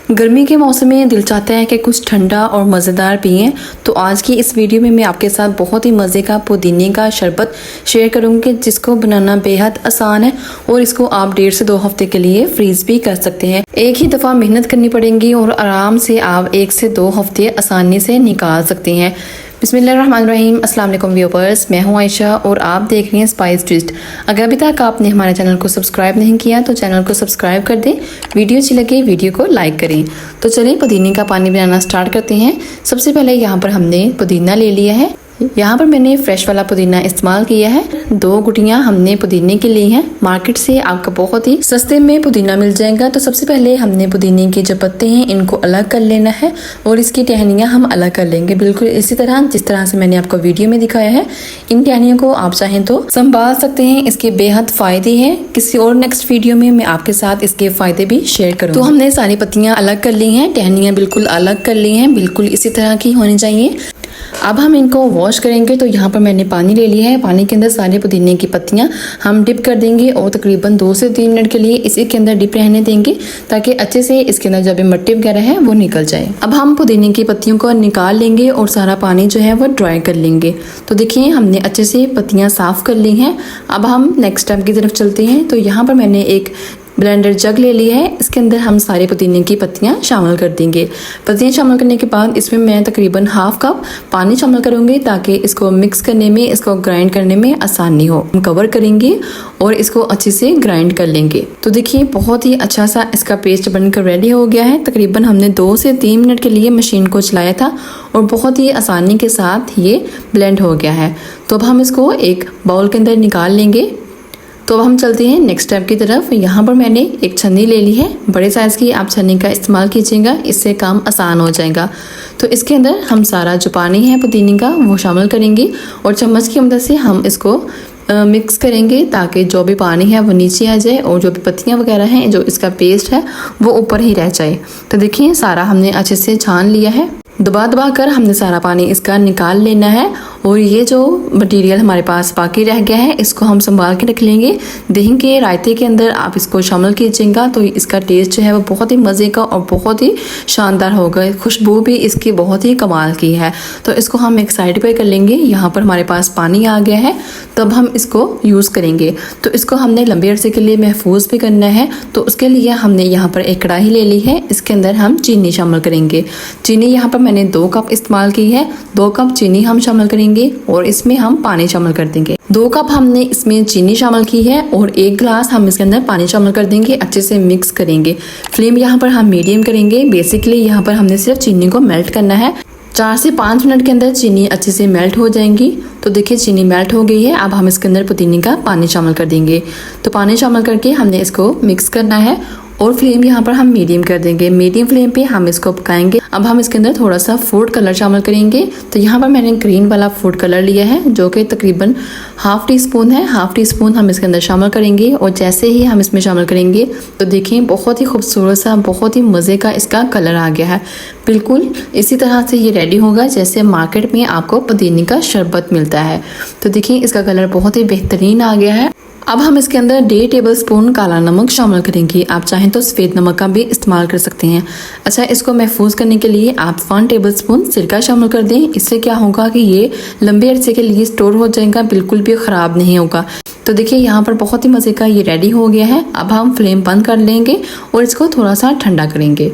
गर्मी के मौसम में दिल चाहता है कि कुछ ठंडा और मज़ेदार पिएं। तो आज की इस वीडियो में मैं आपके साथ बहुत ही मज़े का पुदीने का शरबत शेयर करूंगी जिसको बनाना बेहद आसान है और इसको आप 1.5 से 2 हफ्ते के लिए फ्रीज भी कर सकते हैं। एक ही दफ़ा मेहनत करनी पड़ेगी और आराम से आप 1 से 2 हफ्ते आसानी से निकाल सकते हैं। बिस्मिल्लाहिर्रहमानिर्रहीम। अस्सलाम वालेकुम व्यूअर्स, मैं हूं आयशा और आप देख रही हैं स्पाइस ट्विस्ट। अगर अभी तक आपने हमारे चैनल को सब्सक्राइब नहीं किया तो चैनल को सब्सक्राइब कर दें, वीडियो अच्छी लगे वीडियो को लाइक करें। तो चलिए पुदीने का पानी बनाना स्टार्ट करते हैं। सबसे पहले यहाँ पर हमने पुदीना ले लिया है। यहाँ पर मैंने फ्रेश वाला पुदीना इस्तेमाल किया है। 2 गुटियाँ हमने पुदीने की ली हैं। मार्केट से आपको बहुत ही सस्ते में पुदीना मिल जाएगा। तो सबसे पहले हमने पुदीने के जो पत्ते हैं इनको अलग कर लेना है और इसकी टहनियाँ हम अलग कर लेंगे, बिल्कुल इसी तरह जिस तरह से मैंने आपको वीडियो में दिखाया है। इन टहनियों को आप चाहें तो संभाल सकते हैं, इसके बेहद फायदे हैं। किसी और नेक्स्ट वीडियो में मैं आपके साथ इसके फायदे भी शेयर करूँ। तो हमने सारी पत्तियाँ अलग कर ली हैं, टहनियाँ बिल्कुल अलग कर ली हैं, बिल्कुल इसी तरह की होनी चाहिए। अब हम इनको वॉश करेंगे। तो यहाँ पर मैंने पानी ले लिया है। पानी के अंदर सारे पुदीने की पत्तियाँ हम डिप कर देंगे और तकरीबन 2 से 3 मिनट के लिए इसी के अंदर डिप रहने देंगे ताकि अच्छे से इसके अंदर जो भी मिट्टी वगैरह है वो निकल जाए। अब हम पुदीने की पत्तियों को निकाल लेंगे और सारा पानी जो है वो ड्राई कर लेंगे। तो देखिए हमने अच्छे से पत्तियाँ साफ कर ली हैं। अब हम नेक्स्ट स्टेप की तरफ चलते हैं। तो यहाँ पर मैंने एक ब्लेंडर जग ले लिया है। इसके अंदर हम सारे पुदीने की पत्तियां शामिल कर देंगे। पत्तियां शामिल करने के बाद इसमें मैं तकरीबन ½ कप पानी शामिल करूंगी ताकि इसको मिक्स करने में, इसको ग्राइंड करने में आसानी हो। हम कवर करेंगे और इसको अच्छे से ग्राइंड कर लेंगे। तो देखिए बहुत ही अच्छा सा इसका पेस्ट बनकर रेडी हो गया है। तकरीबन हमने 2 से 3 मिनट के लिए मशीन को चलाया था और बहुत ही आसानी के साथ ये ब्लेंड हो गया है। तो अब हम इसको एक बाउल के अंदर निकाल लेंगे। तो अब हम चलते हैं नेक्स्ट स्टेप की तरफ। यहाँ पर मैंने एक छन्नी ले ली है। बड़े साइज़ की आप छन्नी का इस्तेमाल कीजिएगा, इससे काम आसान हो जाएगा। तो इसके अंदर हम सारा जो पानी है पुदीने का वो शामिल करेंगे और चम्मच की मदद से हम इसको मिक्स करेंगे ताकि जो भी पानी है वो नीचे आ जाए और जो भी पत्तियाँ वगैरह हैं, जो इसका पेस्ट है वो ऊपर ही रह जाए। तो देखिए सारा हमने अच्छे से छान लिया है। दबा कर हमने सारा पानी इसका निकाल लेना है और ये जो मटेरियल हमारे पास बाकी रह गया है इसको हम संभाल के रख लेंगे। दही के रायते के अंदर आप इसको शामिल कीजिएगा तो इसका टेस्ट जो है वो बहुत ही मज़े का और बहुत ही शानदार होगा। खुशबू भी इसकी बहुत ही कमाल की है। तो इसको हम एक साइड पे कर लेंगे। यहाँ पर हमारे पास पानी आ गया है, तब हम इसको यूज़ करेंगे। तो इसको हमने लंबे अरसे के लिए महफूज भी करना है। तो उसके लिए हमने यहाँ पर एक कढ़ाई ले ली है। इसके अंदर हम चीनी शामिल करेंगे। चीनी यहाँ पर मैंने 2 कप इस्तेमाल की है। 2 कप चीनी हम शामिल करेंगे और इसमें हम पानी शामिल कर देंगे। 2 कप हमने इसमें चीनी शामिल की है और 1 गिलास हम इसके अंदर पानी शामिल कर देंगे। अच्छे से मिक्स करेंगे। फ्लेम यहाँ पर हम मीडियम करेंगे। बेसिकली यहाँ पर हमने सिर्फ चीनी को मेल्ट करना है। 4 से 5 मिनट के अंदर चीनी अच्छे से मेल्ट हो जाएंगी। तो देखिए चीनी मेल्ट हो गई है। अब हम इसके अंदर पुदीने का पानी शामिल कर देंगे। तो पानी शामिल करके हमने इसको मिक्स करना है और फ्लेम यहाँ पर हम मीडियम कर देंगे। मीडियम फ्लेम पे हम इसको पकाएंगे। अब हम इसके अंदर थोड़ा सा फूड कलर शामिल करेंगे। तो यहाँ पर मैंने ग्रीन वाला फूड कलर लिया है जो कि तकरीबन ½ टीस्पून है। ½ टीस्पून हम इसके अंदर शामिल करेंगे और जैसे ही हम इसमें शामिल करेंगे तो देखिए बहुत ही खूबसूरत सा, बहुत ही मज़े का इसका कलर आ गया है। बिल्कुल इसी तरह से ये रेडी होगा जैसे मार्केट में आपको पुदीने का शरबत मिलता है। तो देखिए इसका कलर बहुत ही बेहतरीन आ गया है। अब हम इसके अंदर 1.5 टेबलस्पून काला नमक शामिल करेंगे। आप चाहें तो सफ़ेद नमक का भी इस्तेमाल कर सकते हैं। अच्छा, इसको महफूज करने के लिए आप 1 टेबलस्पून सिरका शामिल कर दें। इससे क्या होगा कि ये लंबे अरसे के लिए स्टोर हो जाएगा, बिल्कुल भी ख़राब नहीं होगा। तो देखिए यहाँ पर बहुत ही मज़े का ये रेडी हो गया है। अब हम फ्लेम बंद कर लेंगे और इसको थोड़ा सा ठंडा करेंगे।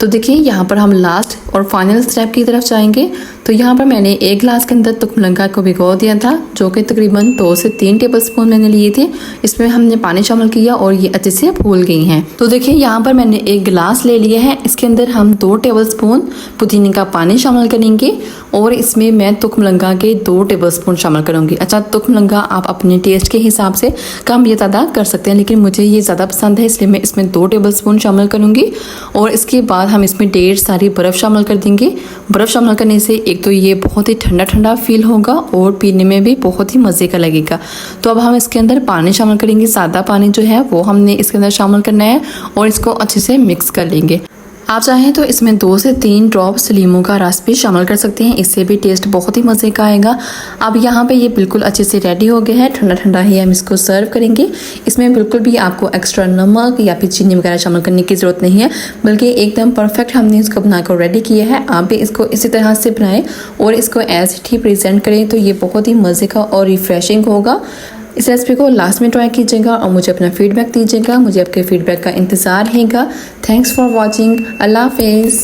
तो देखिए यहाँ पर हम लास्ट और फाइनल स्टेप की तरफ जाएंगे। तो यहाँ पर मैंने 1 गिलास के अंदर तुखमलंगा को भिगो दिया था जो कि तकरीबन 2 से 3 टेबलस्पून मैंने लिए थे। इसमें हमने पानी शामिल किया और ये अच्छे से फूल गई हैं। तो देखिए यहाँ पर मैंने 1 गिलास ले लिया है। इसके अंदर हम 2 टेबलस्पून पुदीने का पानी शामिल करेंगे और इसमें मैं तुखमलंगा के 2 टेबलस्पून शामिल करूँगी। अच्छा, तुखमलंगा आप अपने टेस्ट के हिसाब से कम या ज़्यादा कर सकते हैं, लेकिन मुझे ये ज़्यादा पसंद है इसलिए मैं इसमें 2 टेबलस्पून शामिल करूँगी। और इसके बाद हम इसमें ढेर सारी बर्फ़ शामिल कर देंगे। बर्फ़ शामिल करने से एक तो ये बहुत ही ठंडा ठंडा फील होगा और पीने में भी बहुत ही मज़े का लगेगा। तो अब हम इसके अंदर पानी शामिल करेंगे। सादा पानी जो है वो हमने इसके अंदर शामिल करना है और इसको अच्छे से मिक्स कर लेंगे। आप चाहें तो इसमें 2 से 3 ड्रॉप्स लीमू का रस भी शामिल कर सकते हैं, इससे भी टेस्ट बहुत ही मज़े का आएगा। अब यहाँ पे ये बिल्कुल अच्छे से रेडी हो गया है, ठंडा ठंडा ही हम इसको सर्व करेंगे। इसमें बिल्कुल भी आपको एक्स्ट्रा नमक या फिर चीनी वगैरह शामिल करने की ज़रूरत नहीं है, बल्कि एकदम परफेक्ट हमने इसको बनाकर रेडी किया है। आप भी इसको इसी तरह से बनाएं और इसको एज इट ही प्रेजेंट करें तो ये बहुत ही मज़े का और रिफ्रेशिंग होगा। इस रेसिपी को लास्ट में ट्राई कीजिएगा और मुझे अपना फीडबैक दीजिएगा। मुझे आपके फीडबैक का इंतज़ार रहेगा। Thanks for watching. अल्लाह हाफिज़।